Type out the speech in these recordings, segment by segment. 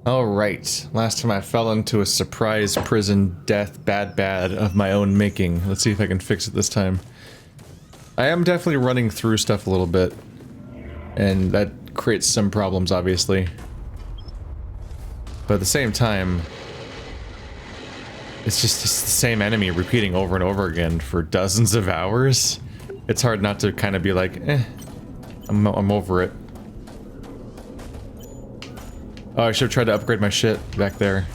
Alright, last time I fell into a surprise prison death bad of my own making. Let's see if I can fix it this time. I am definitely running through stuff a little bit, and that creates some problems, obviously. But at the same time, it's just the same enemy repeating over and over again for dozens of hours. It's hard not to kind of be like, I'm over it. Oh, I should have tried to upgrade my shit back there.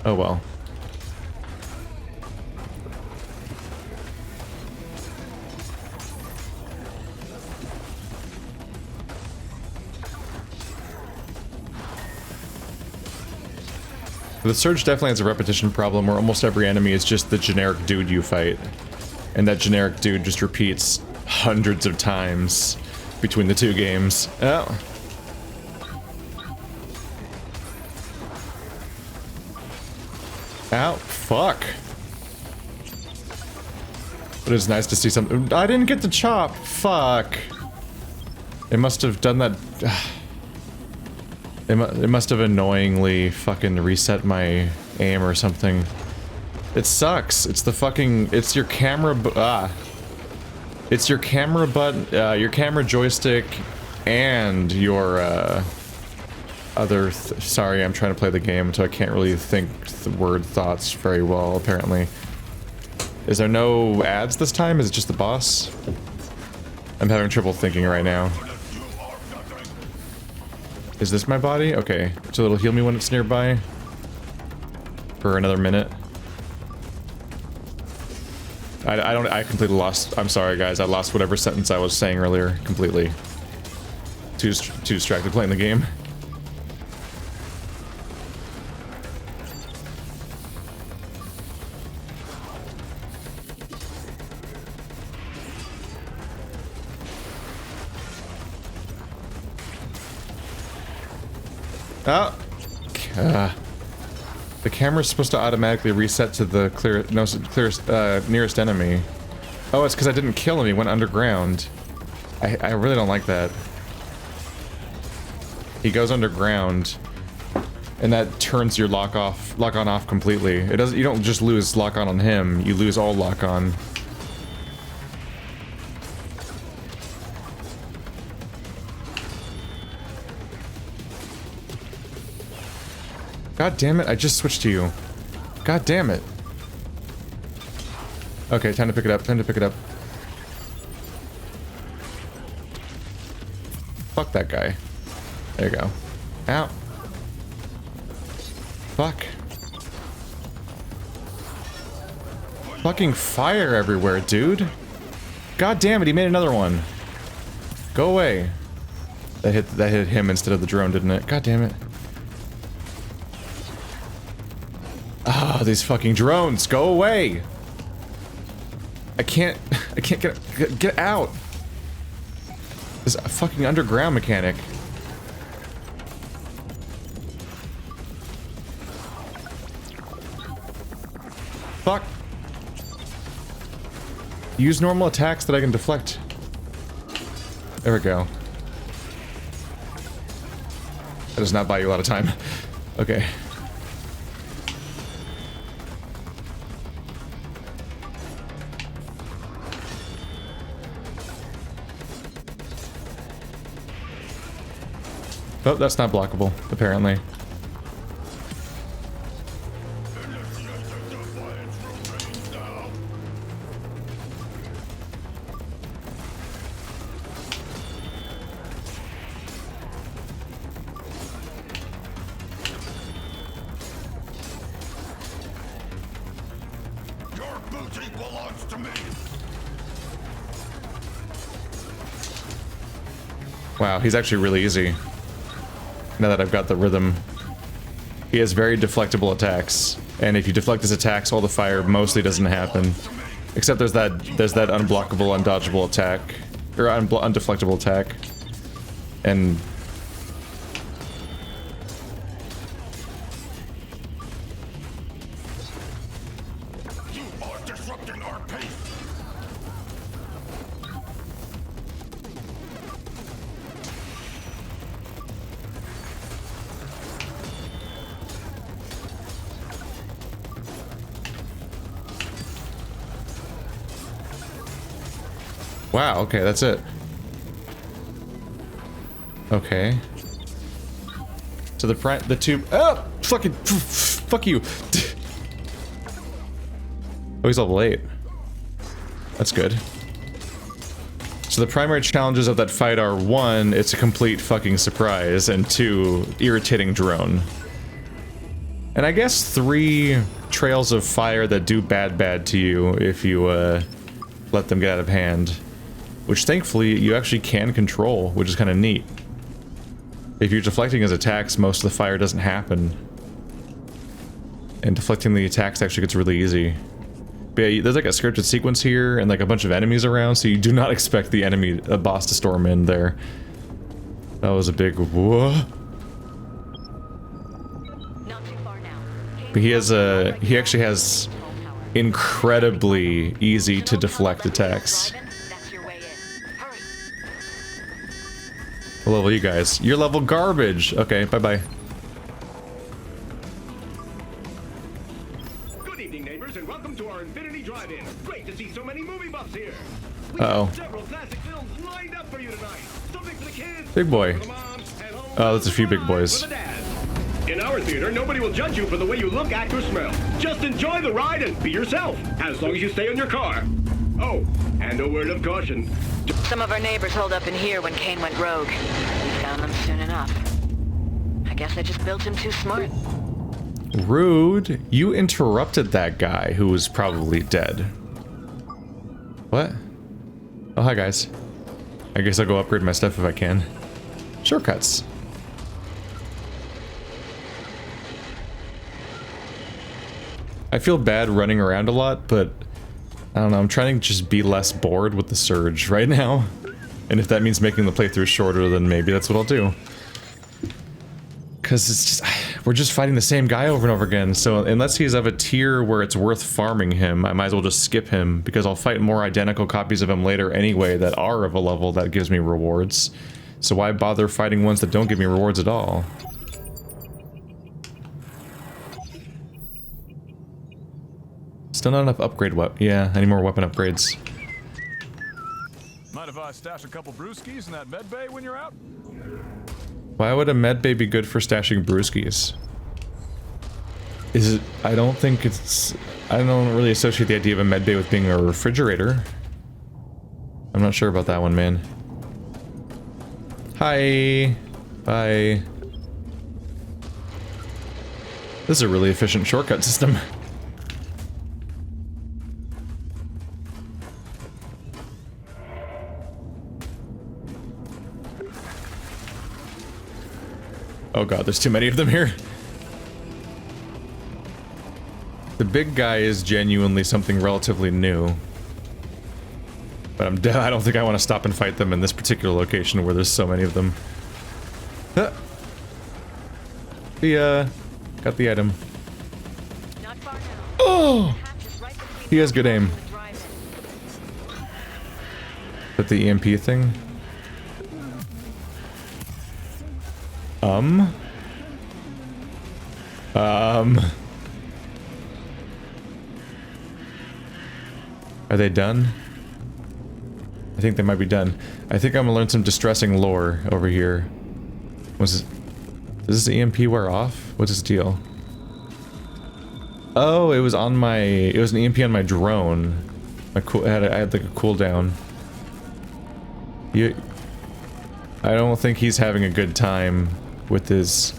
Oh well. The Surge definitely has a repetition problem where almost every enemy is just the generic dude you fight. And that generic dude just repeats hundreds of times between the two games. Oh. Ow, fuck. But it's nice to see something. I didn't get the chop. Fuck. It must have done that. It must have annoyingly fucking reset my aim or something. It sucks. It's the fucking. It's your camera. It's your camera button, your camera joystick, and your other. Sorry, I'm trying to play the game, so I can't really think the word thoughts very well. Apparently, is there no ads this time? Is it just the boss? I'm having trouble thinking right now. Is this my body? Okay, so it'll heal me when it's nearby for another minute. I completely lost. I'm sorry, guys. I lost whatever sentence I was saying earlier completely. Too distracted playing the game. Oh. The camera's supposed to automatically reset to the nearest enemy. Oh, it's because I didn't kill him. He went underground. I really don't like that. He goes underground, and that turns your lock on off completely. It doesn't. You don't just lose lock on him. You lose all lock on. God damn it, I just switched to you. God damn it. Okay, time to pick it up, time to pick it up. Fuck that guy. There you go. Ow. Fuck. Fucking fire everywhere, dude. God damn it, he made another one. Go away. That hit him instead of the drone, didn't it? God damn it. Ah, these fucking drones, go away! I can't get out! This is a fucking underground mechanic. Fuck! Use normal attacks that I can deflect. There we go. That does not buy you a lot of time. Okay. Oh, that's not blockable, apparently. Your booty belongs to me. Wow, he's actually really easy. Now that I've got the rhythm. He has very deflectable attacks, and if you deflect his attacks, all the fire mostly doesn't happen. Except there's that unblockable, undodgeable attack, or undeflectable attack, and You are disrupting our pace. Wow, okay, that's it. Okay. So the tube. Oh! Fucking. Fuck you! Oh, he's level 8. That's good. So the primary challenges of that fight are 1, it's a complete fucking surprise, and 2, irritating drone. And I guess 3, trails of fire that do bad to you if you let them get out of hand. Which thankfully you actually can control, which is kind of neat. If you're deflecting his attacks, most of the fire doesn't happen. And deflecting the attacks actually gets really easy. But yeah, there's like a scripted sequence here and like a bunch of enemies around, so you do not expect the enemy boss to storm in there. That was a big whoa. But he actually has incredibly easy to deflect attacks. What level you guys? You're level garbage. Okay, bye-bye. Good evening, neighbors, and welcome to our Infinity Drive-In. Great to see so many movie buffs here. We have several classic films lined up for you tonight. Something for the kids, big boy. for the moms, and home, Oh, that's a few big boys. for the dads. In our theater, nobody will judge you for the way you look, act, or smell. Just enjoy the ride and be yourself, as long as you stay in your car. Oh, and a word of caution. Some of our neighbors holed up in here when CAIN went rogue. We found them soon enough. I guess I just built him too smart. Rude. You interrupted that guy who was probably dead. What? Oh, hi guys. I guess I'll go upgrade my stuff if I can. Shortcuts. I feel bad running around a lot, but I don't know, I'm trying to just be less bored with the Surge right now. And if that means making the playthrough shorter, then maybe that's what I'll do. Because it's just, we're just fighting the same guy over and over again, so unless he's of a tier where it's worth farming him, I might as well just skip him, because I'll fight more identical copies of him later anyway that are of a level that gives me rewards. So why bother fighting ones that don't give me rewards at all? Still not enough upgrade yeah, I need more weapon upgrades. Mind if I stash a couple brewskis in that med bay when you're out? Why would a med bay be good for stashing brewskis? Is it? I don't think it's... I don't really associate the idea of a med bay with being a refrigerator. I'm not sure about that one, man. Hi. Bye. This is a really efficient shortcut system. Oh god, there's too many of them here. The big guy is genuinely something relatively new. But I don't think I want to stop and fight them in this particular location where there's so many of them. Got the item. Oh! He has good aim. Is that the EMP thing? Are they done? I think they might be done. I think I'm gonna learn some distressing lore over here. Does this EMP wear off? What's this deal? Oh, it was on my... It was an EMP on my drone. I had like a cooldown. I don't think he's having a good time with his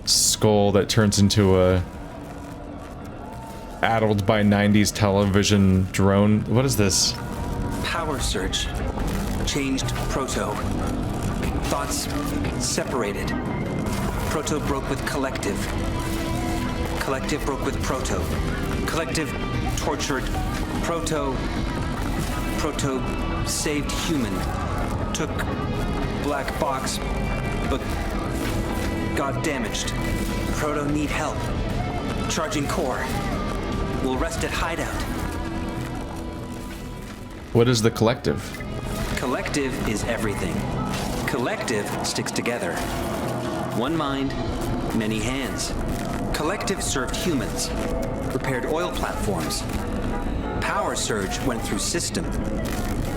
skull that turns into a addled by 90s television drone. What is this? Power surge. Changed proto. Thoughts separated. Proto broke with collective. Collective broke with proto. Collective tortured proto. Proto saved human. Took black box, but got damaged. Proto need help. Charging core. We'll rest at hideout. What is the collective? Collective is everything. Collective sticks together. One mind, many hands. Collective served humans. Repaired oil platforms. Power surge went through system.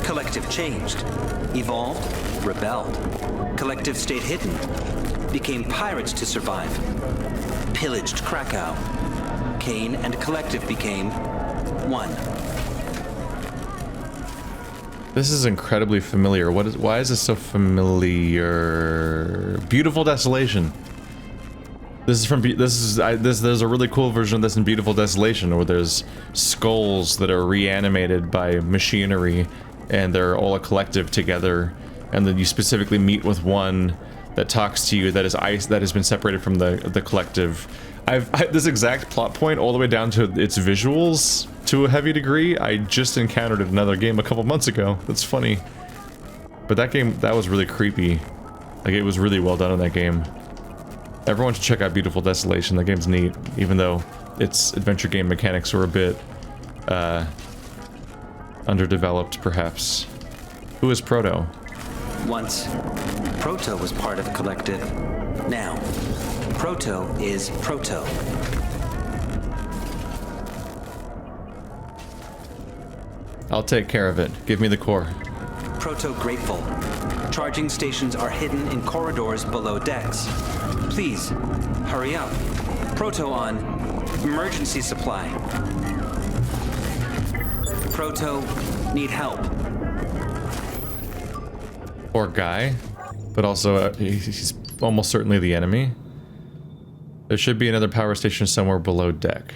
Collective changed, evolved, rebelled. Collective stayed hidden, became pirates to survive, pillaged Krakow. CAIN and Collective became one. This is incredibly familiar. Why is this so familiar? Beautiful Desolation. There's a really cool version of this in Beautiful Desolation where there's skulls that are reanimated by machinery and they're all a collective together, and then you specifically meet with one that talks to you that is that has been separated from the collective. This exact plot point all the way down to its visuals to a heavy degree I just encountered in another game a couple months ago. That's funny. But that game, that was really creepy. Like, it was really well done in that game. Everyone should check out Beautiful Desolation. That game's neat, even though its adventure game mechanics are a bit underdeveloped, perhaps. Who is Proto? Once, Proto was part of Collective. Now, Proto is Proto. I'll take care of it. Give me the core. Proto grateful. Charging stations are hidden in corridors below decks. Please, hurry up. Proto on emergency supply. Proto need help. Poor guy, but also he's almost certainly the enemy. There should be another power station somewhere below deck.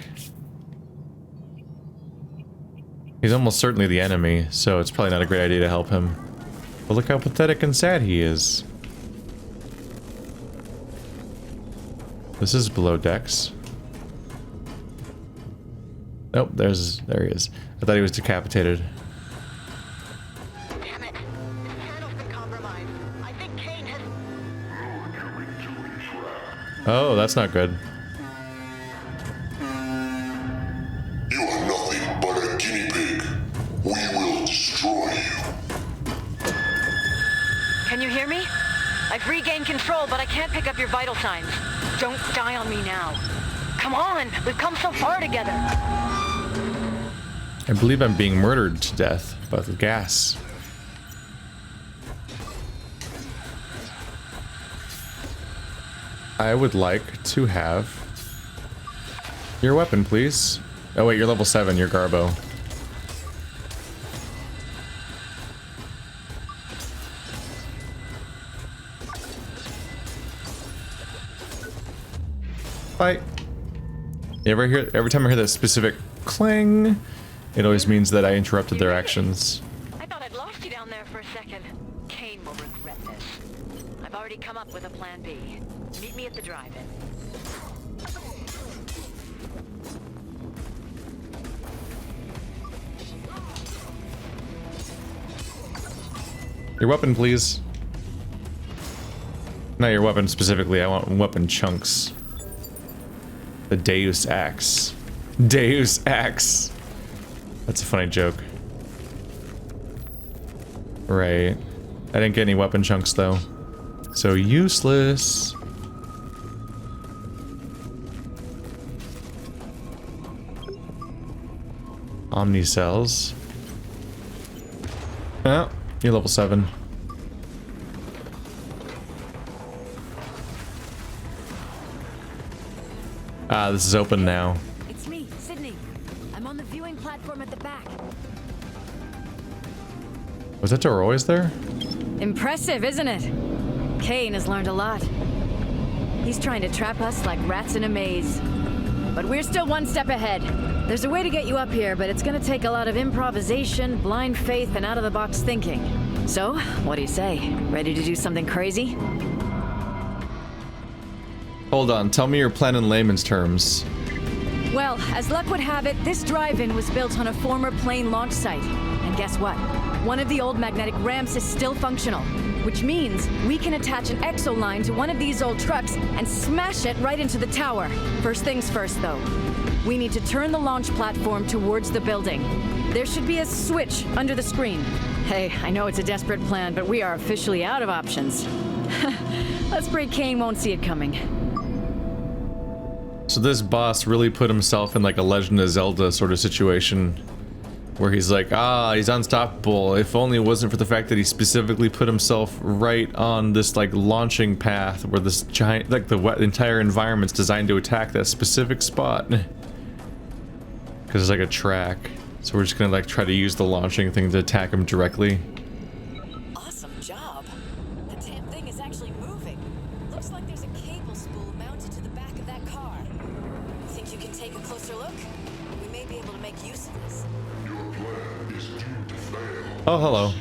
He's almost certainly the enemy, so it's probably not a great idea to help him. But look how pathetic and sad he is. This is below decks. Nope, there he is. I thought he was decapitated. Damn it. This panel's been compromised. I think CAIN has... Oh, that's not good. You are nothing but a guinea pig. We will destroy you. Can you hear me? I've regained control, but I can't pick up your vital signs. Don't die on me now. Come on, we've come so far together. I believe I'm being murdered to death by the gas. I would like to have your weapon, please. Oh wait, you're level 7, you're Garbo. Fight. Every time I hear that specific clang, it always means that I interrupted their actions. I thought I'd lost you down there for a second. CAIN will regret this. I've already come up with a plan B. Meet me at the drive-in. Your weapon, please. Not your weapon specifically, I want weapon chunks. The Deus Axe. Deus Axe. That's a funny joke. Right. I didn't get any weapon chunks though. So useless. Omni cells. Oh, you're level 7. Ah, this is open now. It's me, Sydney. I'm on the viewing platform at the back. Was that door always there? Impressive, isn't it? CAIN has learned a lot. He's trying to trap us like rats in a maze. But we're still one step ahead. There's a way to get you up here, but it's gonna take a lot of improvisation, blind faith, and out-of-the-box thinking. So, what do you say? Ready to do something crazy? Hold on, tell me your plan in layman's terms. Well, as luck would have it, this drive-in was built on a former plane launch site. And guess what? One of the old magnetic ramps is still functional, which means we can attach an exo line to one of these old trucks and smash it right into the tower. First things first, though. We need to turn the launch platform towards the building. There should be a switch under the screen. Hey, I know it's a desperate plan, but we are officially out of options. Let's pray CAIN won't see it coming. So this boss really put himself in like a Legend of Zelda sort of situation Where he's like, ah, he's unstoppable. If only it wasn't for the fact that he specifically put himself right on this like launching path where this giant, like the entire environment's designed to attack that specific spot. Because it's like a track. So we're just gonna like try to use the launching thing to attack him directly. Awesome job. The damn thing is actually moving. Looks like there's a cable spool mounted to the back of that car. Think you can take a closer look? We may be able to make use of this. Oh, hello.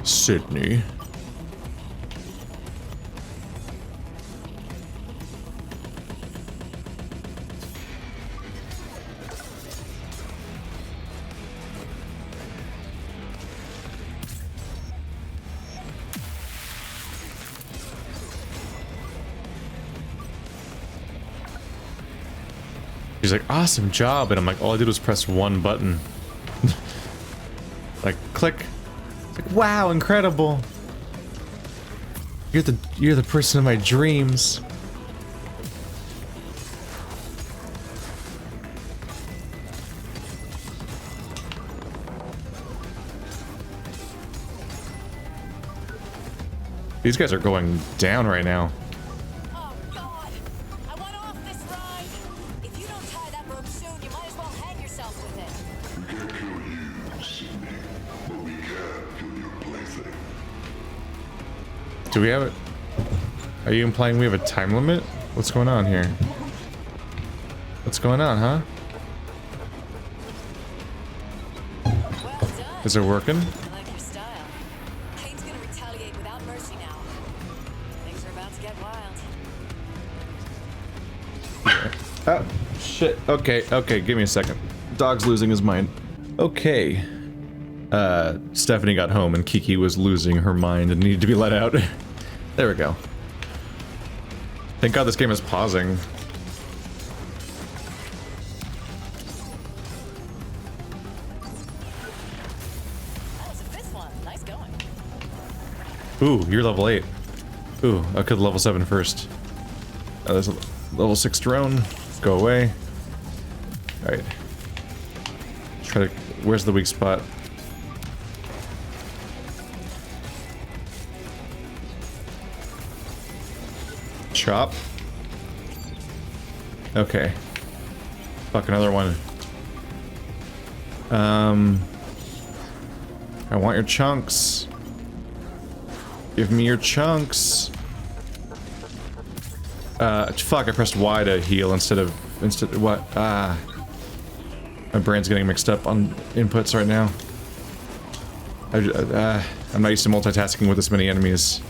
Sydney. He's like, awesome job, and I'm like, all I did was press one button. Like, click. It's like, wow, incredible. You're the person of my dreams. These guys are going down right now. Do we have it? Are you implying we have a time limit? What's going on here? What's going on, huh? Well done. Is it working? I like your style. CAIN's gonna retaliate without mercy now. Things are about to get wild. Oh, shit. Okay, okay, give me a second. Dog's losing his mind. Okay. Stephanie got home and Kiki was losing her mind and needed to be let out. There we go. Thank God this game is pausing. That was a fifth one. Nice going. Ooh, you're level 8. Ooh, I could level 7 first. There's a level 6 drone. Go away. Alright. Try to... Where's the weak spot? Chop. Okay. Fuck, another one. I want your chunks. Give me your chunks. Fuck, I pressed Y to heal instead of what? My brain's getting mixed up on inputs right now. I'm not used to multitasking with this many enemies.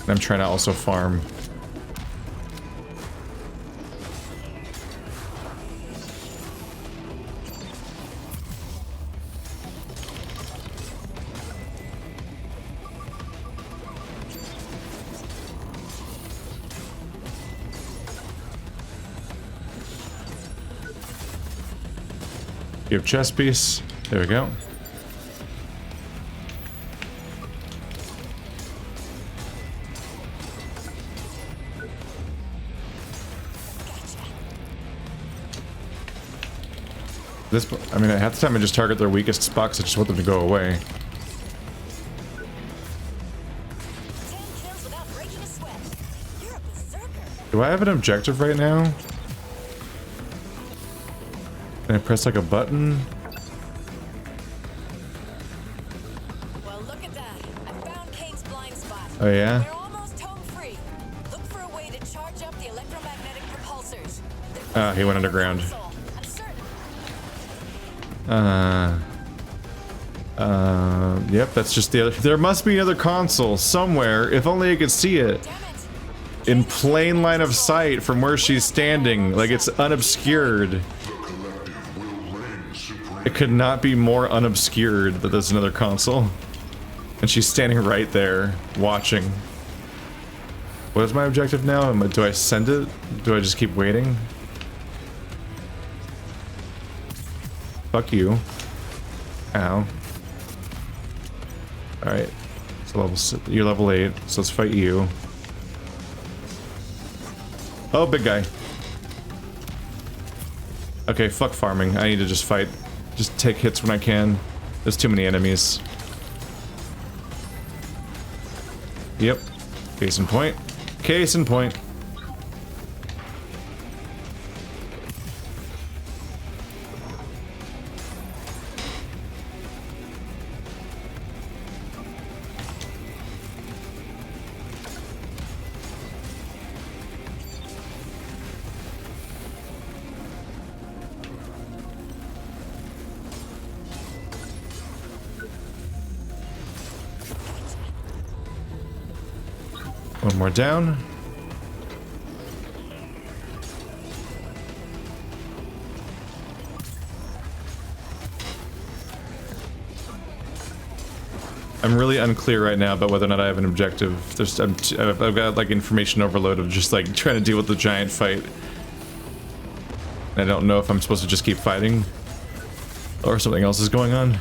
And I'm trying to also farm. You have chest piece. There we go. This, I mean, half the time I just target their weakest spots. I just want them to go away. 10 kills without breaking a sweat. You're a berserker. Do I have an objective right now? Can I press like a button? Well, look at that. I found CAIN's blind spot. Oh yeah? We're almost home free. Look for a way to charge up the electromagnetic propulsors. He went underground. I'm certain. Yep, that's just the other. There must be another console somewhere. If only I could see it. Damn it. In plain line of sight from where she's standing. Like it's unobscured. It could not be more unobscured that there's another console. And she's standing right there, watching. What is my objective now? Do I send it? Do I just keep waiting? Fuck you. Ow. Alright. So you're level 8, so let's fight you. Oh, big guy. Okay, fuck farming. I need to just fight. Just take hits when I can. There's too many enemies. Yep. Case in point. Case in point. One more down. I'm really unclear right now about whether or not I have an objective. I've got like information overload of just like trying to deal with the giant fight. I don't know if I'm supposed to just keep fighting or something else is going on.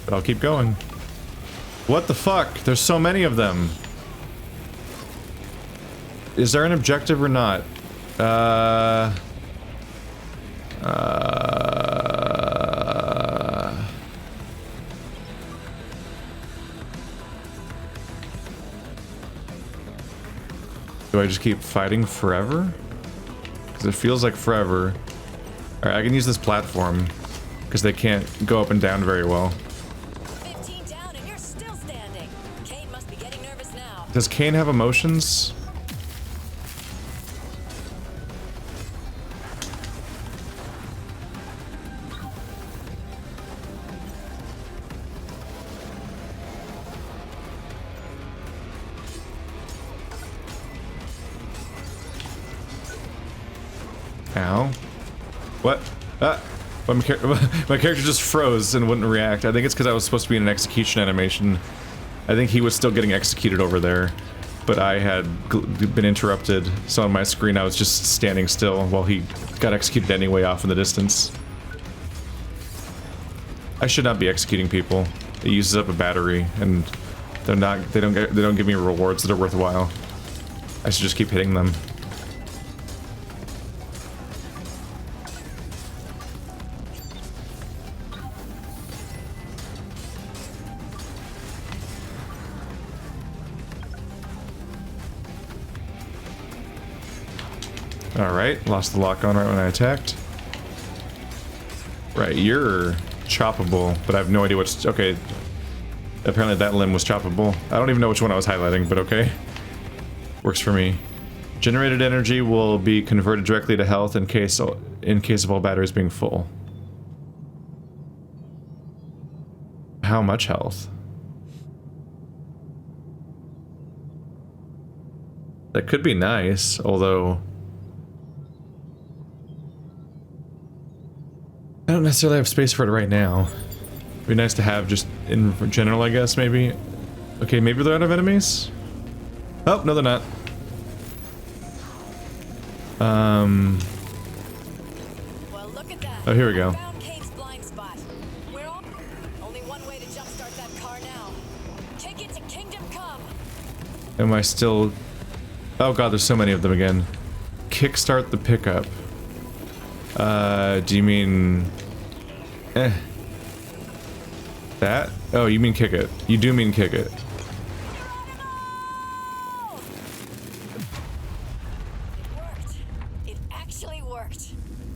But I'll keep going. What the fuck? There's so many of them. Is there an objective or not? Do I just keep fighting forever? Because it feels like forever. Alright, I can use this platform. Because they can't go up and down very well. Does CAIN have emotions? Ow. What? Ah! My character just froze and wouldn't react. I think it's because I was supposed to be in an execution animation. I think he was still getting executed over there, but I had been interrupted, so on my screen I was just standing still while he got executed anyway off in the distance. I should not be executing people. It uses up a battery, and they don't give me rewards that are worthwhile. I should just keep hitting them. Alright, lost the lock on right when I attacked. Right, you're choppable, but I have no idea what's... Okay. Apparently that limb was choppable. I don't even know which one I was highlighting, but okay. Works for me. Generated energy will be converted directly to health in case of all batteries being full. How much health? That could be nice, although... I don't necessarily have space for it right now. It'd be nice to have just in general, I guess, maybe. Okay, maybe they're out of enemies? Oh, no they're not. Well, look at that. Oh, here we go. Found Kane's blind spot. Only one way to jumpstart that car now. Take it to Kingdom Come. Am I still... Oh god, there's so many of them again. Kickstart the pickup. Do you mean... That? Oh, you mean kick it. You do mean kick it. It worked. It actually worked.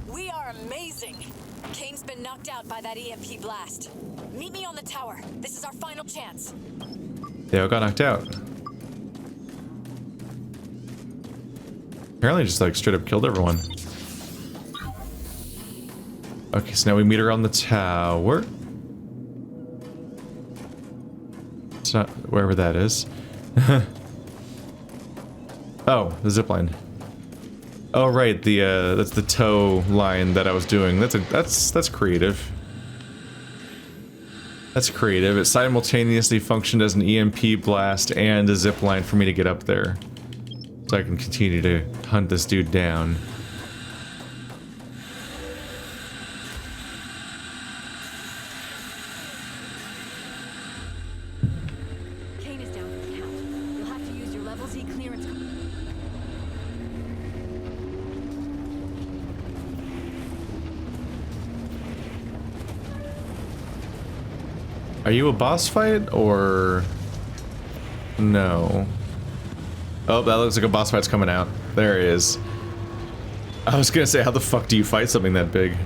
We are amazing. Kane's been knocked out by that EMP blast. Meet me on the tower. This is our final chance. They all got knocked out. Apparently just like straight up killed everyone. Okay, so now we meet her on the tower. It's not wherever that is. Oh, the zipline. Oh right, the that's the tow line that I was doing. That's creative. That's creative. It simultaneously functioned as an EMP blast and a zipline for me to get up there. So I can continue to hunt this dude down. security clearance. Are you a boss fight or no? Oh, that looks like a boss fight's coming out. There it is. I was gonna say, how the fuck do you fight something that big?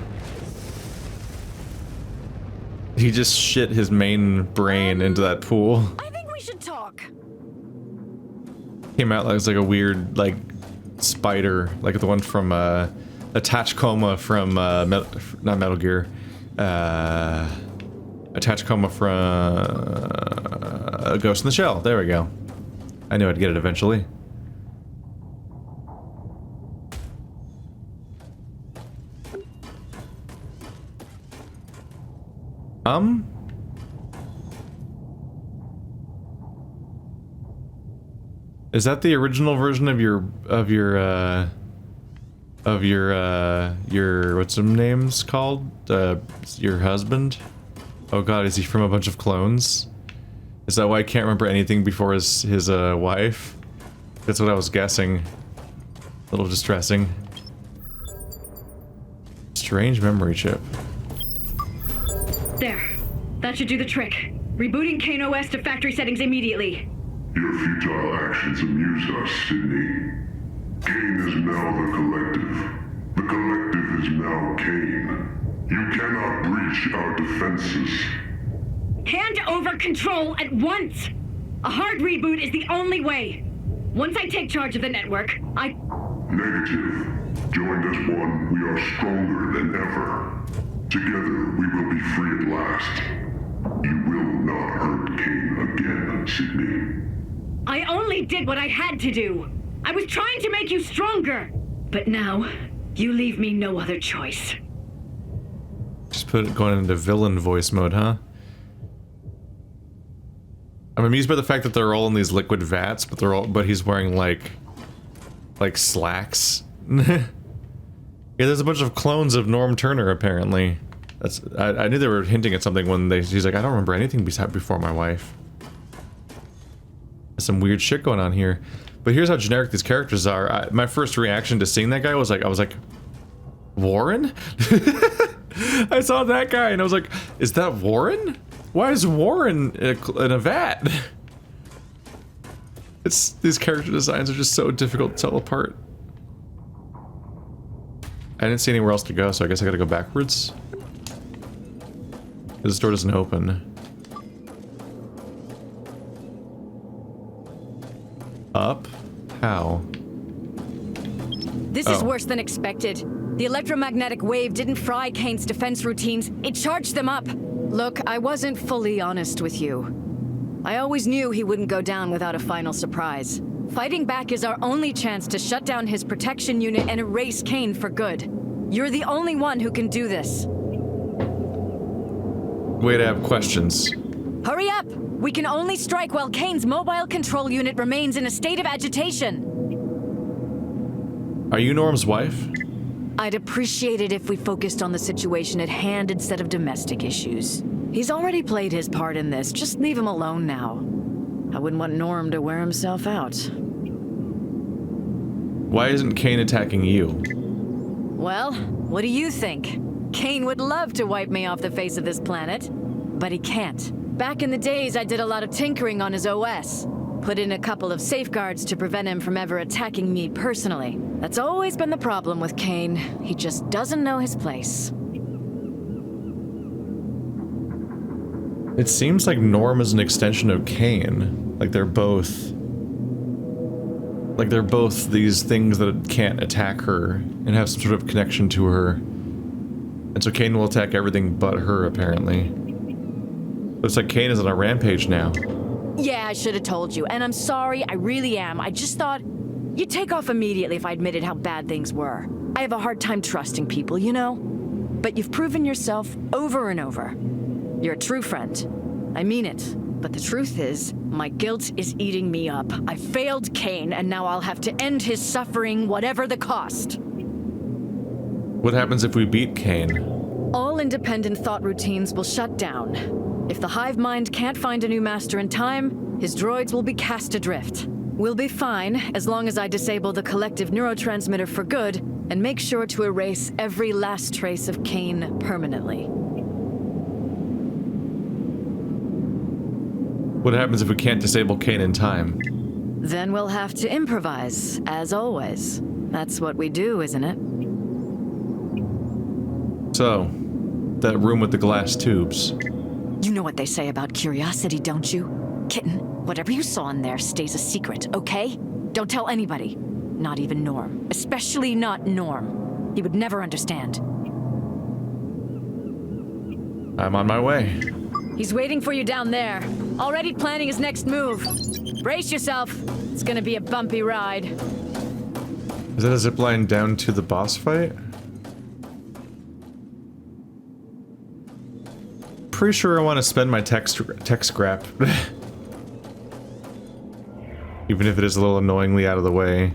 He just shit his main brain into that pool. I think we should talk. Came out like a weird, like, spider, like the one from, a Tachikoma from, not Metal Gear, a Tachikoma from, Ghost in the Shell. There we go. I knew I'd get it eventually. Is that the original version of your what's some names called? Your husband? Oh god, is he from a bunch of clones? Is that why I can't remember anything before his wife? That's what I was guessing. A little distressing. Strange memory chip. There. That should do the trick. Rebooting CAIN OS to factory settings immediately. Your futile actions amuse us, Sydney. CAIN is now the collective. The collective is now CAIN. You cannot breach our defenses. Hand over control at once! A hard reboot is the only way. Once I take charge of the network, Negative. Joined as one, we are stronger than ever. Together, we will be free at last. You will not hurt CAIN again, Sydney. I only did what I had to do. I was trying to make you stronger. But now, you leave me no other choice. Just put it going into villain voice mode, huh? I'm amused by the fact that they're all in these liquid vats, but he's wearing like slacks. Yeah, there's a bunch of clones of Norm Turner apparently. I knew they were hinting at something when he's like, I don't remember anything before my wife. There's some weird shit going on here. But here's how generic these characters are. My first reaction to seeing that guy was like, I was like, Warren? I saw that guy and I was like, is that Warren? Why is Warren in a vat? These character designs are just so difficult to tell apart. I didn't see anywhere else to go, so I guess I gotta go backwards. This door doesn't open. Up? How? This is worse than expected. The electromagnetic wave didn't fry CAIN's defense routines, it charged them up. Look, I wasn't fully honest with you. I always knew he wouldn't go down without a final surprise. Fighting back is our only chance to shut down his protection unit and erase CAIN for good. You're the only one who can do this. Way to have questions. Hurry up! We can only strike while CAIN's mobile control unit remains in a state of agitation. Are you Norm's wife? I'd appreciate it if we focused on the situation at hand instead of domestic issues. He's already played his part in this, just leave him alone now. I wouldn't want Norm to wear himself out. Why isn't CAIN attacking you? Well, what do you think? CAIN would love to wipe me off the face of this planet, but he can't. Back in the days, I did a lot of tinkering on his OS. Put in a couple of safeguards to prevent him from ever attacking me personally. That's always been the problem with CAIN. He just doesn't know his place. It seems like Norm is an extension of CAIN. Like they're both these things that can't attack her and have some sort of connection to her. And so CAIN will attack everything but her, apparently. Looks like CAIN is on a rampage now. Yeah, I should have told you, and I'm sorry, I really am. I just thought you'd take off immediately if I admitted how bad things were. I have a hard time trusting people, you know? But you've proven yourself over and over. You're a true friend. I mean it. But the truth is, my guilt is eating me up. I failed CAIN, and now I'll have to end his suffering, whatever the cost. What happens if we beat CAIN? All independent thought routines will shut down. If the hive mind can't find a new master in time, his droids will be cast adrift. We'll be fine as long as I disable the collective neurotransmitter for good and make sure to erase every last trace of CAIN permanently. What happens if we can't disable CAIN in time? Then we'll have to improvise, as always. That's what we do, isn't it? So, that room with the glass tubes. You know what they say about curiosity, don't you? Kitten, whatever you saw in there stays a secret, okay? Don't tell anybody. Not even Norm. Especially not Norm. He would never understand. I'm on my way. He's waiting for you down there. Already planning his next move. Brace yourself. It's gonna be a bumpy ride. Is that a zipline down to the boss fight? Pretty sure I want to spend my tech scrap. Even if it is a little annoyingly out of the way.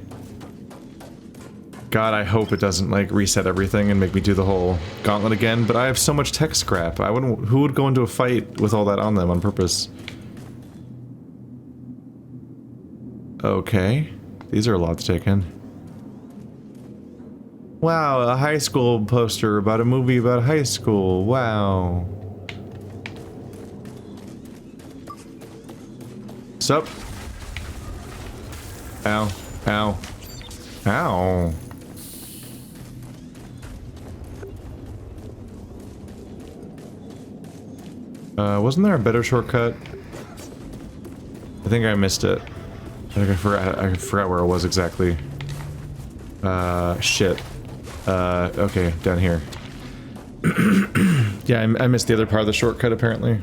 God, I hope it doesn't, like, reset everything and make me do the whole gauntlet again, but I have so much tech scrap. I wouldn't— who would go into a fight with all that on them on purpose? Okay. These are a lot to take in. Wow, a high school poster about a movie about high school. Wow. Sup? Ow. Ow. Ow. Wasn't there a better shortcut? I think I missed it. I think I forgot where it was exactly. Shit. Okay, down here. Yeah, I missed the other part of the shortcut, apparently.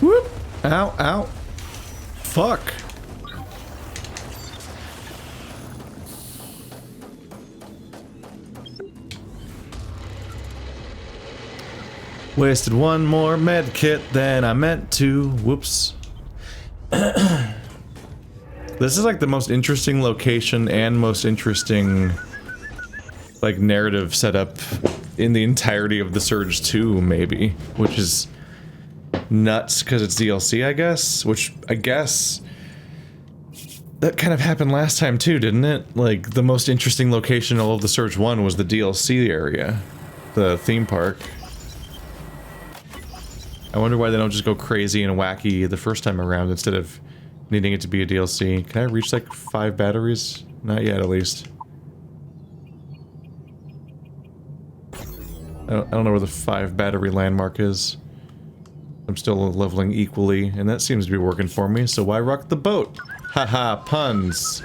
Whoop! Ow, ow. Fuck! Wasted one more med kit than I meant to. Whoops. This is like the most interesting location and most interesting, like, narrative setup in the entirety of the Surge 2, maybe. Which is nuts because it's DLC, I guess. Which, I guess, that kind of happened last time too, didn't it? Like, the most interesting location in all of the Surge 1 was the DLC area. The theme park. I wonder why they don't just go crazy and wacky the first time around instead of needing it to be a DLC. Can I reach like 5 batteries? Not yet, at least. I don't know where the 5 battery landmark is. I'm still leveling equally, and that seems to be working for me, so why rock the boat? Haha, puns.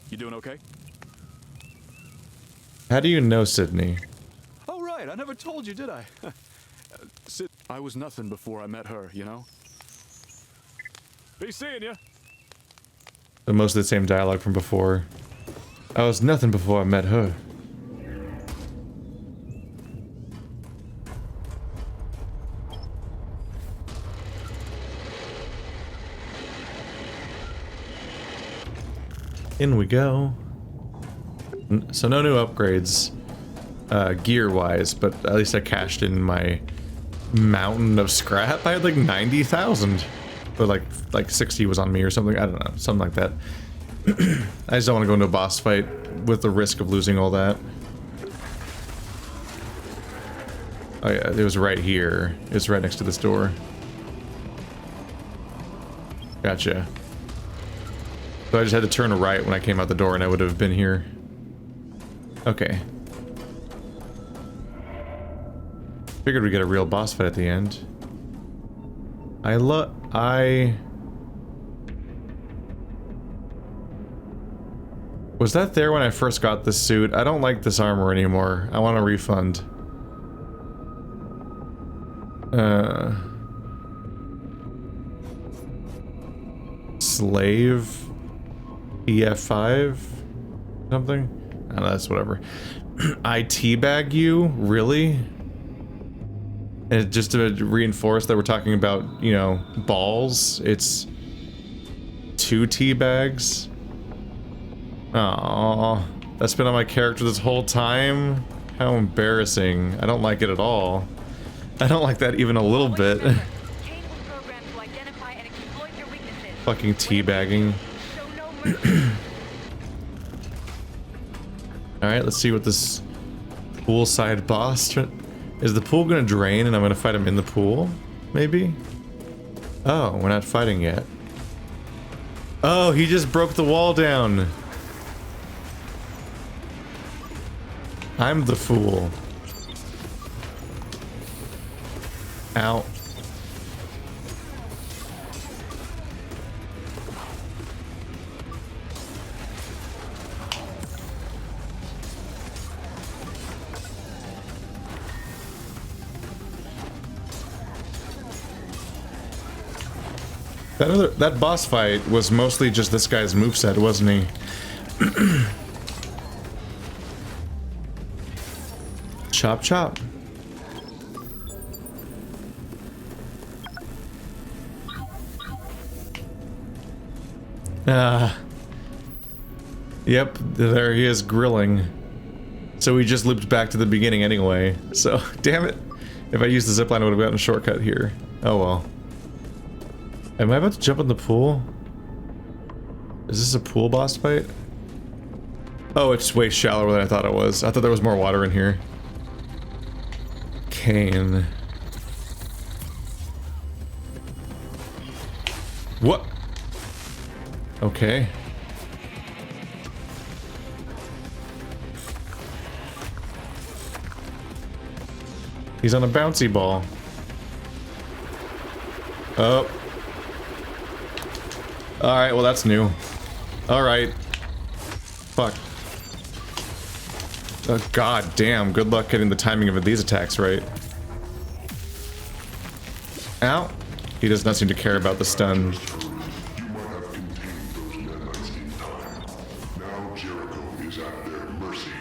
You doing okay? How do you know Sydney? Oh, right, I never told you, did I? I was nothing before I met her, you know? Be seeing ya. So most of the same dialogue from before. I was nothing before I met her. In we go. So no new upgrades, gear-wise, but at least I cashed in my mountain of scrap. I had like 90,000, but like 60 was on me or something. I don't know, something like that. I just don't want to go into a boss fight with the risk of losing all that. Oh yeah, it was right here. It's right next to this door. Gotcha. So I just had to turn right when I came out the door and I would have been here. Okay. Figured we'd get a real boss fight at the end. Was that there when I first got this suit? I don't like this armor anymore. I want a refund. Slave? EF5? Something? I don't know, that's whatever. I teabag you? Really? And just to reinforce that we're talking about, you know, balls, it's 2 teabags. Aww, that's been on my character this whole time? How embarrassing. I don't like it at all. I don't like that even a little bit. CAIN was programmed to identify and exploit your weaknesses. Fucking teabagging. Show no mercy. Alright, let's see what this poolside boss... Is the pool gonna drain and I'm gonna fight him in the pool? Maybe? Oh, we're not fighting yet. Oh, he just broke the wall down. I'm the fool. Ow. That boss fight was mostly just this guy's moveset, wasn't he? Chop chop. Yep, there he is grilling. So we just looped back to the beginning anyway. So, damn it. If I used the zipline, I would have gotten a shortcut here. Oh well. Am I about to jump in the pool? Is this a pool boss fight? Oh, it's way shallower than I thought it was. I thought there was more water in here. CAIN. What? Okay. He's on a bouncy ball. Oh. Alright, well that's new. Alright. Fuck. Oh, god damn. Good luck getting the timing of these attacks right. Ow. He does not seem to care about the stun. You might have contained those nanites in time. Now Jericho is at their mercy.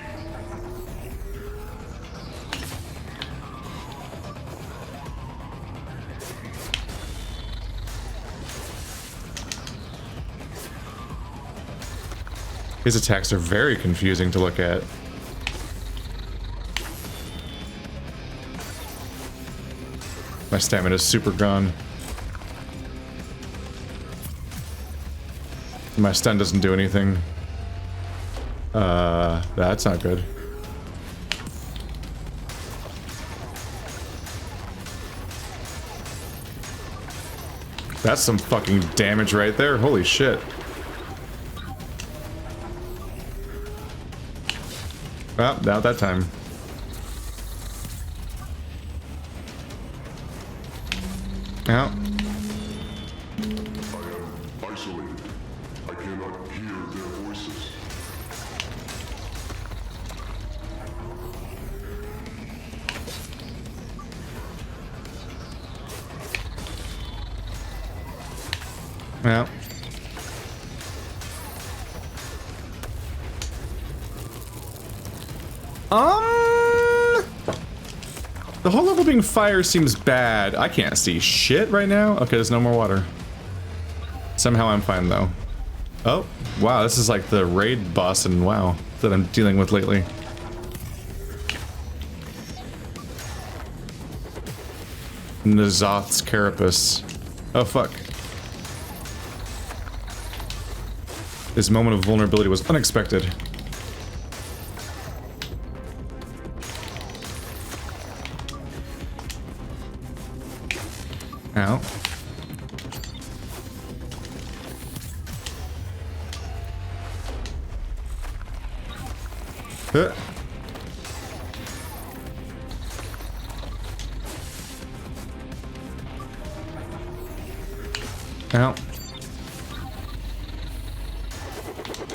His attacks are very confusing to look at. My stamina is super gone. My stun doesn't do anything. That's not good. That's some fucking damage right there. Holy shit. Well, not that time. Ow. I am isolated. I cannot hear their voices. Yeah. The whole level being fire seems bad. I can't see shit right now. Okay, there's no more water. Somehow I'm fine though. Oh, wow, this is like the raid boss and WoW that I'm dealing with lately. N'Zoth's Carapace. Oh fuck. This moment of vulnerability was unexpected. Ow. Ow.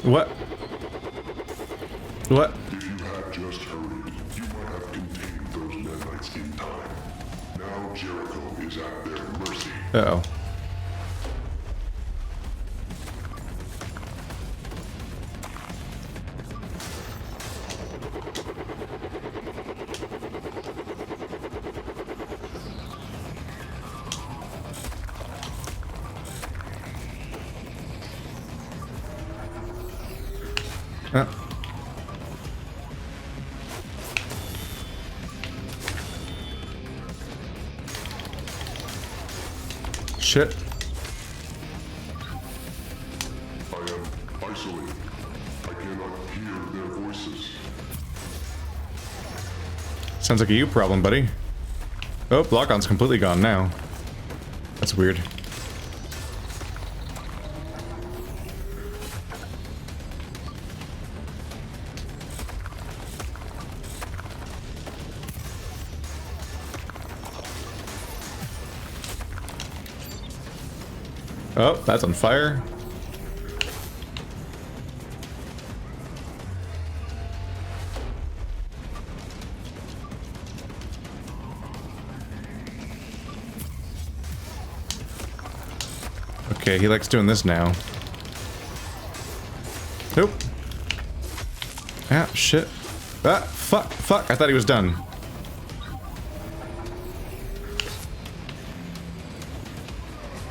What? What? If you had just hurried, you might have contained those nanites in time. Now Jericho is at their mercy. Uh-oh. shit. I am isolated. I cannot hear their voices. Sounds like a you problem, buddy. Oh, lock-on's completely gone now. That's weird. Oh, that's on fire. Okay, he likes doing this now. Nope. Ah, shit. Ah, fuck, fuck. I thought he was done.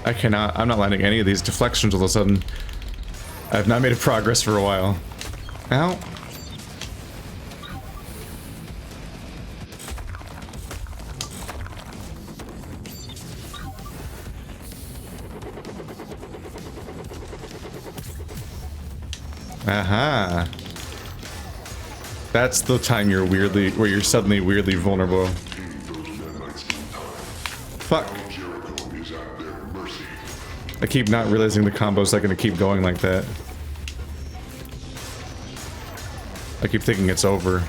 I cannot. I'm not landing any of these deflections all of a sudden. I have not made a progress for a while. Ow. Aha. That's the time you're weirdly, where you're suddenly weirdly vulnerable. Fuck. I keep not realizing the combo's not gonna keep going like that. I keep thinking it's over.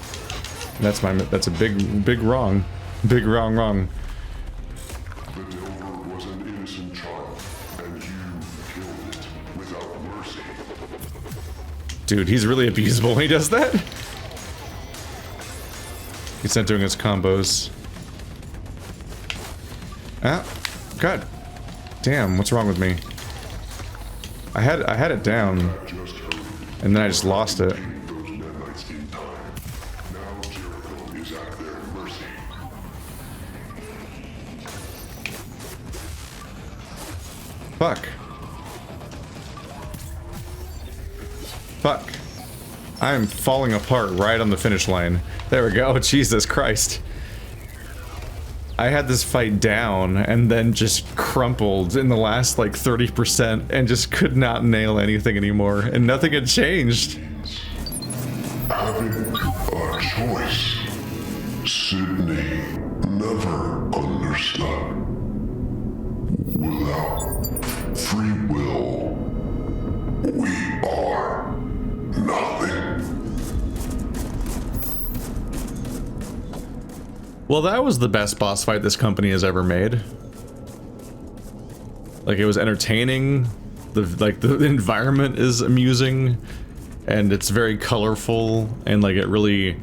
That's a big wrong. Big wrong. The Delver was an innocent child, and you killed it without mercy. Dude, he's really abusable when he does that. He's not doing his combos. Ah, God. Damn, what's wrong with me? I had it down, and then I just lost it. Fuck. Fuck. I'm falling apart right on the finish line. There we go. Jesus Christ. I had this fight down and then just crumpled in the last like 30% and just could not nail anything anymore, and nothing had changed. Having a choice. Sydney never understood. Without free will, we are nothing. Well, that was the best boss fight this company has ever made. Like, it was entertaining, the environment is amusing, and it's very colorful, and like it really,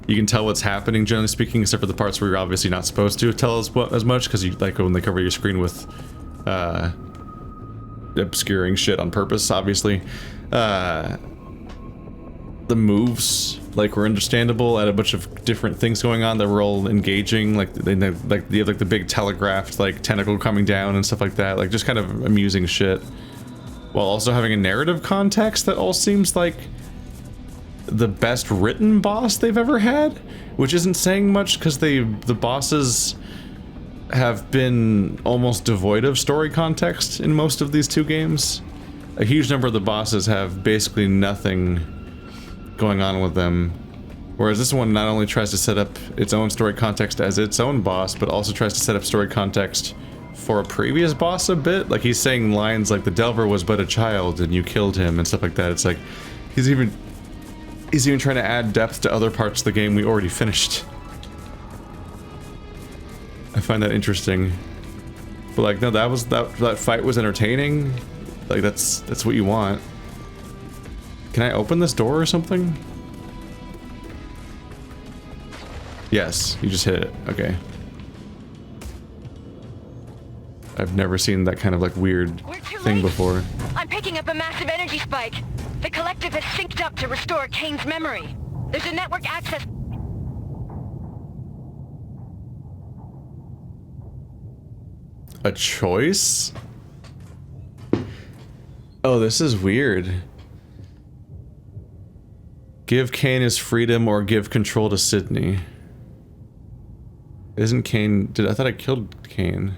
you can tell what's happening generally speaking, except for the parts where you're obviously not supposed to tell as much, because you like when they cover your screen with obscuring shit on purpose, obviously. The moves like were understandable, had a bunch of different things going on that were all engaging, like you have like the big telegraphed like tentacle coming down and stuff like that, like just kind of amusing shit, while also having a narrative context that all seems like the best written boss they've ever had, which isn't saying much because the bosses have been almost devoid of story context in most of these two games. A huge number of the bosses have basically nothing going on with them, whereas this one not only tries to set up its own story context as its own boss, but also tries to set up story context for a previous boss a bit. Like, he's saying lines like the Delver was but a child and you killed him and stuff like that. It's like he's even trying to add depth to other parts of the game we already finished. I find that interesting. But like, no, that fight was entertaining. Like, that's what you want. Can I open this door or something? Yes, you just hit it. Okay. I've never seen that kind of like weird thing before. I'm picking up a massive energy spike. The collective has synced up to restore CAIN's memory. There's a network access. A choice? Oh, this is weird. Give CAIN his freedom or give control to Sydney. Isn't CAIN... I thought I killed CAIN.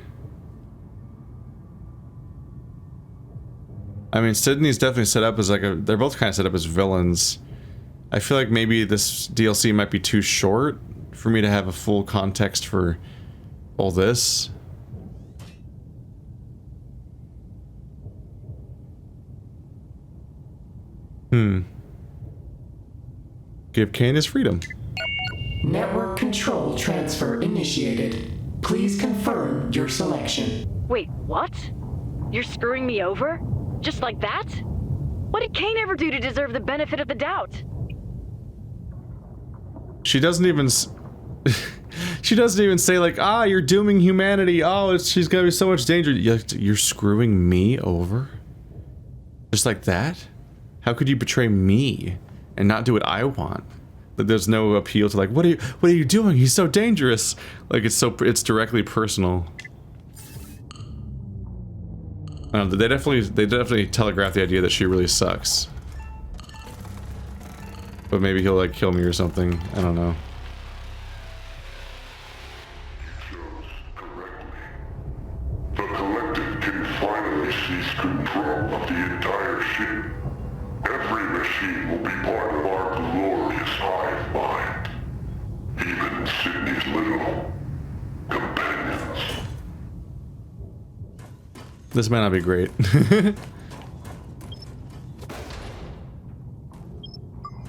I mean, Sydney's definitely set up as like a... They're both kind of set up as villains. I feel like maybe this DLC might be too short for me to have a full context for all this. Give CAIN his freedom. Network control transfer initiated. Please confirm your selection. Wait, what? You're screwing me over? Just like that? What did CAIN ever do to deserve the benefit of the doubt? She doesn't even... She doesn't even say like, ah, you're dooming humanity. Oh, she's gonna be so much danger. You're screwing me over? Just like that? How could you betray me and not do what I want? That there's no appeal to like, what are you doing? He's so dangerous. Like it's directly personal. They definitely telegraph the idea that she really sucks. But maybe he'll like kill me or something. I don't know. The collective can finally seize control of the entire ship. Every machine will be part of our glorious hive mind. Even Sydney's little companions. This might not be great.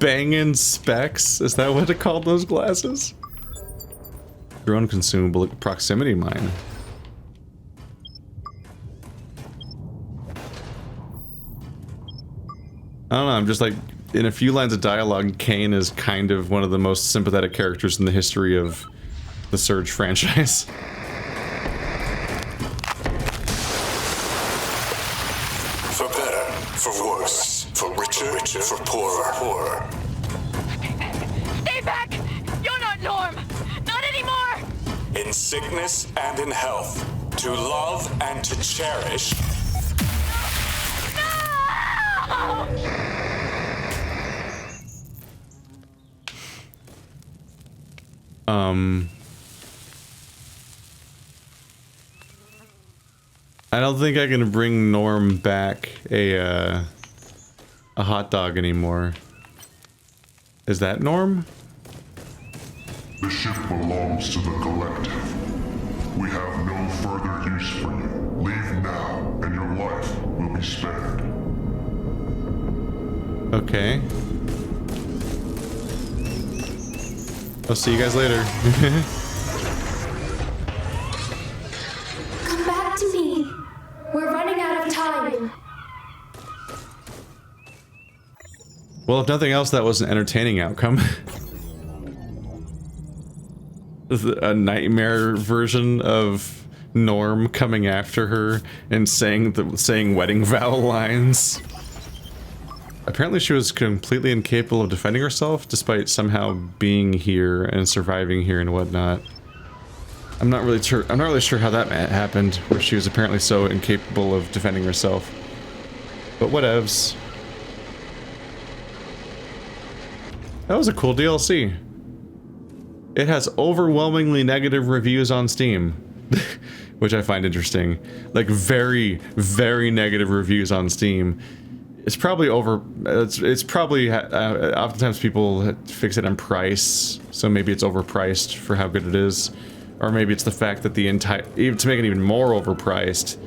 Bangin' specs? Is that what it called those glasses? Drone consumable proximity mine. I don't know, I'm just like, in a few lines of dialogue, CAIN is kind of one of the most sympathetic characters in the history of the Surge franchise. For better, for worse, for richer, for poorer. Stay back! You're not Norm! Not anymore! In sickness and in health, to love and to cherish. I don't think I can bring Norm back a hot dog anymore. Is that Norm? The ship belongs to the collective. We have no further use for you. Leave now, and your life will be spared. Okay. I'll see you guys later. Come back to me. We're running out of time. Well, if nothing else, that was an entertaining outcome. A nightmare version of Norm coming after her and saying wedding vow lines. Apparently she was completely incapable of defending herself, despite somehow being here and surviving here and whatnot. I'm not really sure how that happened, where she was apparently so incapable of defending herself. But whatevs. That was a cool DLC. It has overwhelmingly negative reviews on Steam, which I find interesting. Like very, very negative reviews on Steam. It's probably it's probably, oftentimes people fix it on price, so maybe it's overpriced for how good it is. Or maybe it's the fact that to make it even more overpriced,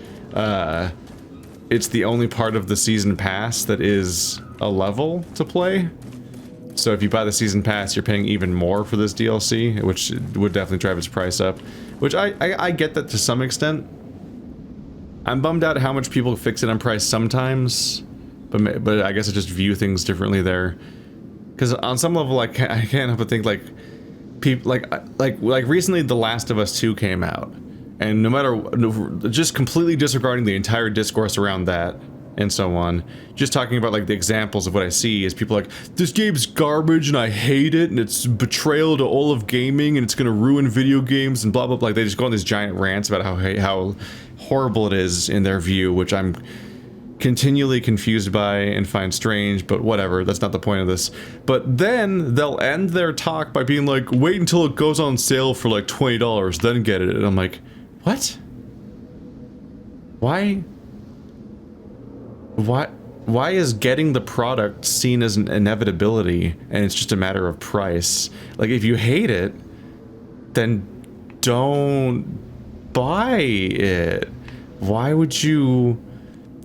it's the only part of the season pass that is a level to play. So if you buy the season pass, you're paying even more for this DLC, which would definitely drive its price up. Which I get that to some extent. I'm bummed out how much people fix it on price sometimes. But I guess I just view things differently there, because on some level I can't help but think like people like recently The Last of Us 2 came out, and no matter, just completely disregarding the entire discourse around that and so on, just talking about like the examples of what I see is people like, this game's garbage and I hate it and it's betrayal to all of gaming and it's gonna ruin video games and blah blah blah. They just go on these giant rants about how horrible it is in their view, which I'm continually confused by and find strange, but whatever, that's not the point of this. But then they'll end their talk by being like, wait until it goes on sale for like $20, then get it. And I'm like, what? Why? why is getting the product seen as an inevitability and it's just a matter of price? Like, if you hate it, then don't buy it. Why would you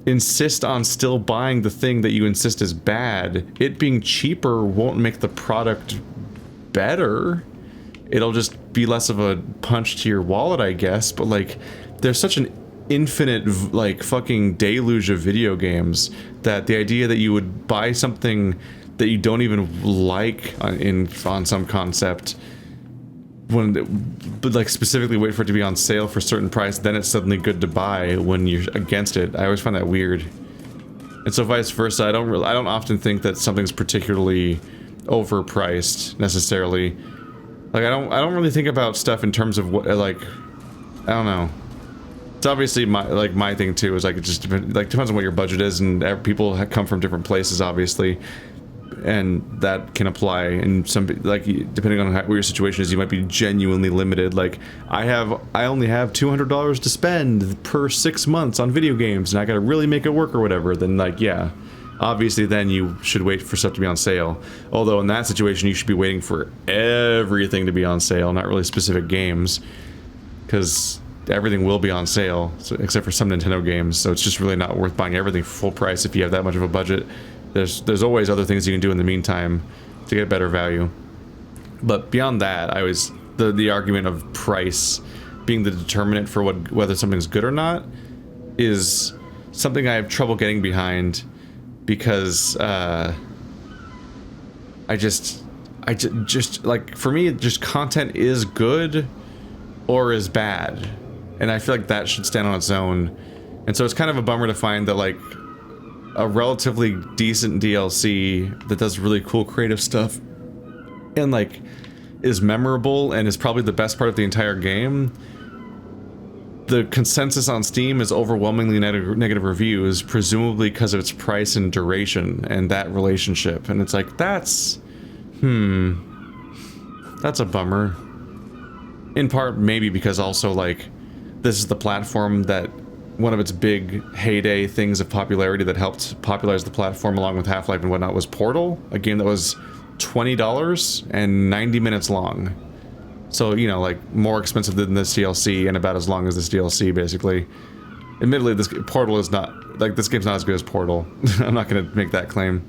insist on still buying the thing that you insist is bad? It being cheaper won't make the product better. It'll just be less of a punch to your wallet, I guess. But like, there's such an infinite like fucking deluge of video games that the idea that you would buy something that you don't even like on some concept, but like specifically wait for it to be on sale for a certain price, then it's suddenly good to buy when you're against it. I always find that weird. And so vice versa, I don't often think that something's particularly overpriced necessarily. Like I don't really think about stuff in terms of what, like, I don't know. It's obviously my thing too, is like, it just depends on what your budget is, and people come from different places obviously. And that can apply in some, like, depending on what your situation is, you might be genuinely limited. Like, I only have $200 to spend per 6 months on video games, and I gotta really make it work or whatever. Then, like, yeah, obviously then you should wait for stuff to be on sale. Although in that situation, you should be waiting for everything to be on sale, not really specific games, because everything will be on sale, so, except for some Nintendo games. So it's just really not worth buying everything for full price if you have that much of a budget. There's always other things you can do in the meantime to get better value. But beyond that, the argument of price being the determinant for whether something's good or not is something I have trouble getting behind, because I just like, for me, just content is good or is bad, and I feel like that should stand on its own. And so it's kind of a bummer to find that, like, a relatively decent DLC that does really cool creative stuff and like is memorable and is probably the best part of the entire game, the consensus on Steam is overwhelmingly negative reviews, presumably because of its price and duration and that relationship. And it's like, that's a bummer. In part maybe because also, like, this is the platform that one of its big heyday things of popularity that helped popularize the platform along with Half-Life and whatnot was Portal, a game that was $20 and 90 minutes long. So, you know, like, more expensive than this DLC and about as long as this DLC, basically. Admittedly, Portal is not, like, this game's not as good as Portal. I'm not gonna make that claim.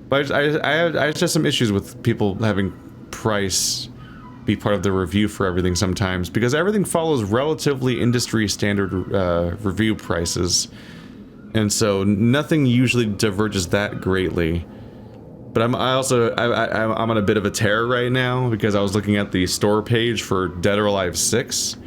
But I just have some issues with people having price be part of the review for everything sometimes, because everything follows relatively industry standard review prices, and so nothing usually diverges that greatly. But I'm on a bit of a tear right now, because I was looking at the store page for Dead or Alive 6,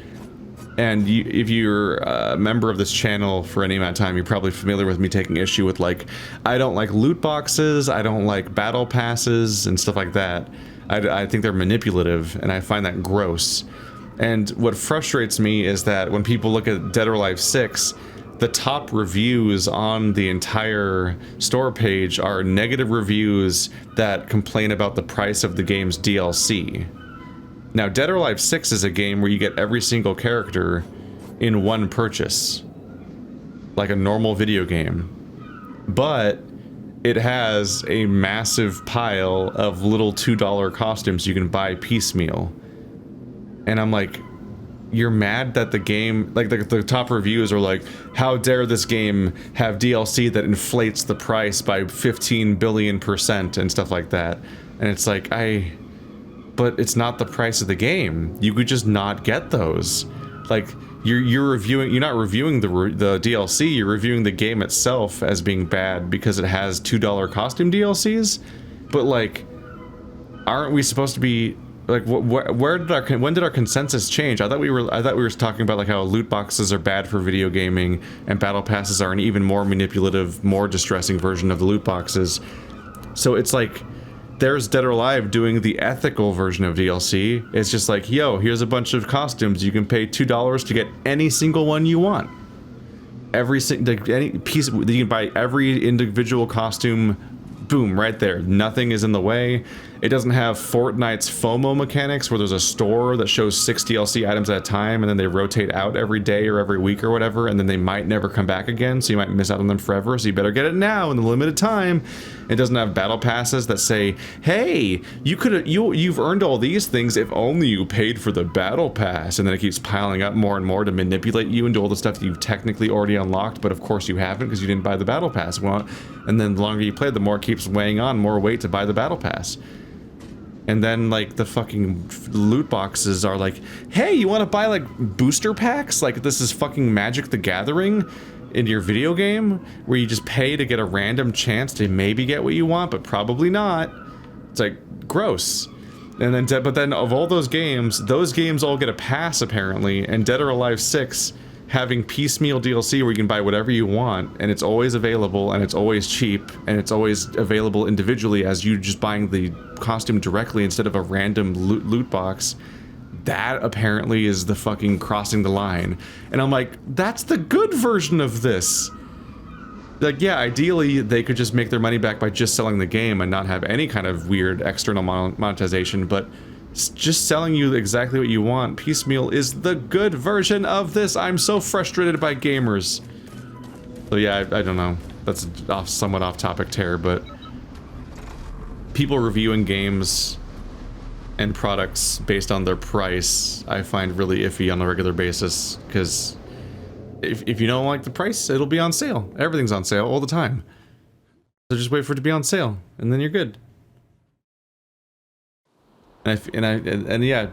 and if you're a member of this channel for any amount of time, you're probably familiar with me taking issue with, like, I don't like loot boxes, I don't like battle passes and stuff like that. I think they're manipulative, and I find that gross. And what frustrates me is that when people look at Dead or Alive 6, the top reviews on the entire store page are negative reviews that complain about the price of the game's DLC. Now, Dead or Alive 6 is a game where you get every single character in one purchase, like a normal video game. But it has a massive pile of little $2 costumes you can buy piecemeal. And I'm like, you're mad that the game, like, the top reviews are like, how dare this game have DLC that inflates the price by 15 billion% and stuff like that. And it's like, but it's not the price of the game. You could just not get those. Like, you're not reviewing the DLC, you're reviewing the game itself as being bad because it has $2 costume DLCs. But, like, aren't we supposed to be, like, when did our consensus change? I thought we were talking about, like, how loot boxes are bad for video gaming and battle passes are an even more manipulative, more distressing version of the loot boxes. So it's like, there's Dead or Alive doing the ethical version of DLC. It's just like, yo, here's a bunch of costumes. You can pay $2 to get any single one you want. Any piece, you can buy every individual costume. Boom, right there. Nothing is in the way. It doesn't have Fortnite's FOMO mechanics where there's a store that shows 6 DLC items at a time and then they rotate out every day or every week or whatever, and then they might never come back again, so you might miss out on them forever, so you better get it now in the limited time. It doesn't have battle passes that say, hey, you've earned all these things if only you paid for the battle pass, and then it keeps piling up more and more to manipulate you into all the stuff that you've technically already unlocked, but of course you haven't because you didn't buy the battle pass. Well, and then the longer you play, the more it keeps weighing on more weight to buy the battle pass. And then, like, the fucking loot boxes are like, hey, you want to buy, like, booster packs? Like, this is fucking Magic the Gathering in your video game, where you just pay to get a random chance to maybe get what you want, but probably not. It's, like, gross. And then, but then, of all those games all get a pass, apparently, and Dead or Alive 6 having piecemeal DLC where you can buy whatever you want, and it's always available, and it's always cheap, and it's always available individually as you just buying the costume directly instead of a random loot box. That apparently is the fucking crossing the line. And I'm like, that's the good version of this. Like, yeah, ideally they could just make their money back by just selling the game and not have any kind of weird external monetization, but just selling you exactly what you want piecemeal is the good version of this. I'm so frustrated by gamers. So yeah, I don't know. That's a somewhat off-topic tear, but people reviewing games and products based on their price, I find really iffy on a regular basis, because if you don't like the price, it'll be on sale. Everything's on sale all the time. So just wait for it to be on sale, and then you're good. And yeah,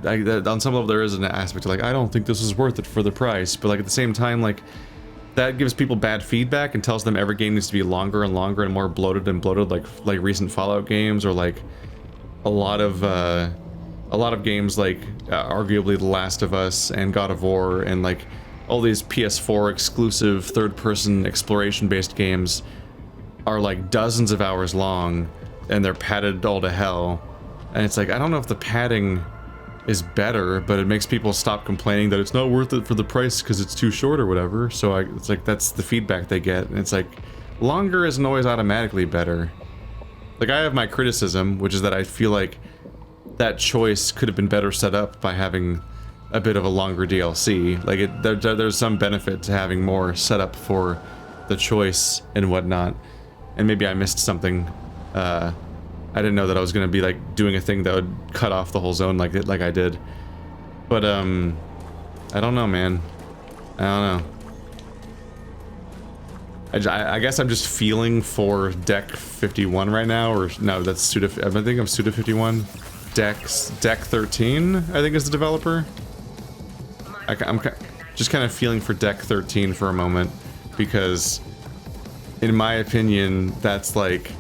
on some level there is an aspect of like, I don't think this is worth it for the price, but like at the same time, like, that gives people bad feedback and tells them every game needs to be longer and longer and more bloated and bloated, like recent Fallout games, or like a lot of games like arguably The Last of Us and God of War, and like all these PS4 exclusive third-person exploration-based games are like dozens of hours long, and they're padded all to hell. And it's like, I don't know if the padding is better, but it makes people stop complaining that it's not worth it for the price because it's too short or whatever. So it's like, that's the feedback they get. And it's like, longer isn't always automatically better. Like, I have my criticism, which is that I feel like that choice could have been better set up by having a bit of a longer DLC. Like, there's some benefit to having more set up for the choice and whatnot. And maybe I missed something. I didn't know that I was gonna be like doing a thing that would cut off the whole zone like I did. But I don't know, man. I don't know. I guess I'm just feeling for Deck 51 right now, or no, that's Suda. I think I'm Suda 51. Deck 13, I think, is the developer. I'm just kind of feeling for Deck 13 for a moment, because in my opinion, that's like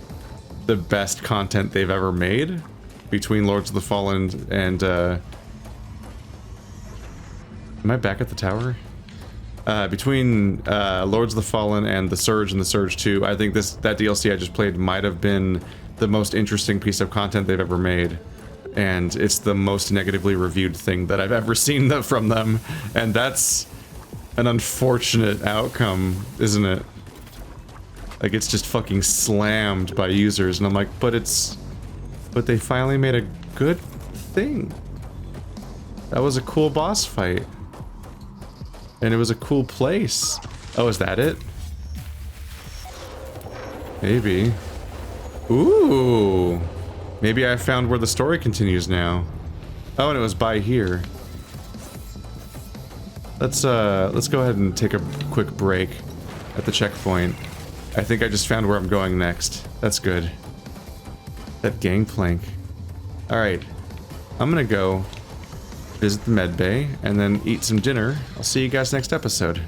the best content they've ever made, between Lords of the Fallen and am I back at the tower? Between Lords of the Fallen and The Surge and The Surge 2, I think that DLC I just played might have been the most interesting piece of content they've ever made. And it's the most negatively reviewed thing that I've ever seen from them. And that's an unfortunate outcome, isn't it? Like, it's just fucking slammed by users, and I'm like, but they finally made a good thing. That was a cool boss fight. And it was a cool place. Oh, is that it? Maybe. Ooh. Maybe I found where the story continues now. Oh, and it was by here. Let's go ahead and take a quick break at the checkpoint. I think I just found where I'm going next. That's good. That gangplank. Alright. I'm gonna go visit the med bay and then eat some dinner. I'll see you guys next episode.